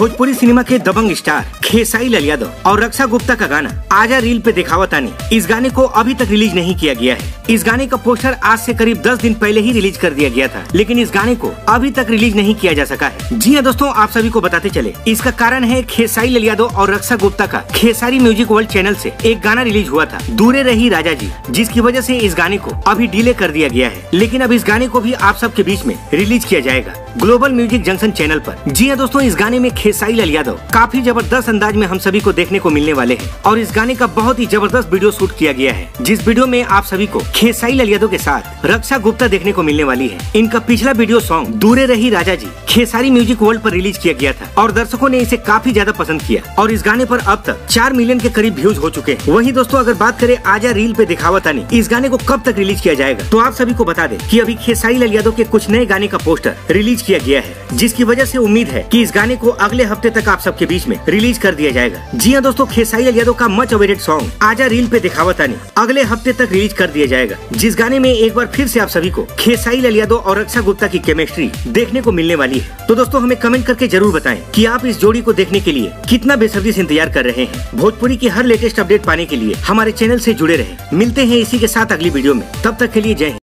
Bhojpuri cinema के दबंग star Khesari Lal Yadav और रक्षा गुप्ता का गाना आजा रील पे दिखावा तानी, इस गाने को अभी तक रिलीज नहीं किया गया है। इस गाने का पोस्टर आज से करीब 10 दिन पहले ही रिलीज कर दिया गया था, लेकिन इस गाने को अभी तक रिलीज नहीं किया जा सका है। जी हाँ दोस्तों, आप सभी को बताते चले, इसका कारण है खेसारी लाल यादव और रक्षा गुप्ता का खेसारी म्यूजिक वर्ल्ड चैनल से एक गाना रिलीज हुआ था, दूरे रही राजा जी, जिसकी वजह से इस गाने को अभी डिले कर दिया गया है। लेकिन अब इस गाने को भी आप सबके बीच में रिलीज किया जाएगा ग्लोबल म्यूजिक जंक्शन चैनल पर। जी हाँ दोस्तों, इस गाने में खेसारी लाल यादव काफी जबरदस्त अंदाज में हम सभी को देखने को मिलने वाले हैं और इस गाने का बहुत ही जबरदस्त वीडियो शूट किया गया है, जिस वीडियो में आप सभी को खेसारी लाल यादव के साथ रक्षा गुप्ता देखने को मिलने वाली है। इनका पिछला वीडियो सॉन्ग दूरे रही राजा जी खेसारी म्यूजिक वर्ल्ड पर रिलीज किया गया था और दर्शकों ने इसे काफी ज्यादा पसंद किया और इस गाने पर अब तक 4 मिलियन के करीब व्यूज हो चुके हैं। वहीं दोस्तों, अगर बात करें आजा रील पे दिखावा तानी, इस गाने को कब तक रिलीज किया जाएगा, तो आप सभी को बता दें कि अभी खेसारी लाल यादव के कुछ नए गाने का पोस्टर रिलीज किया गया है, जिसकी वजह से उम्मीद है कि इस गाने को अगले हफ्ते तक आप सबके बीच में रिलीज कर दिया जाएगा। जी हाँ दोस्तों, खेसारी लाल यादव का मच अवेटेड सॉन्ग आजा रील पे दिखावा तानी अगले हफ्ते तक रिलीज कर दिया जाएगा, जिस गाने में एक बार फिर से आप सभी को खेसारी लाल यादव और रक्षा गुप्ता की केमिस्ट्री देखने को मिलने वाली है। तो दोस्तों, हमें कमेंट करके जरूर बताएं कि आप इस जोड़ी को देखने के लिए कितना बेसब्री से इंतजार कर रहे हैं। भोजपुरी की हर लेटेस्ट अपडेट पाने के लिए हमारे चैनल से जुड़े रहें। मिलते हैं इसी के साथ अगली वीडियो में, तब तक के लिए जय हिंद।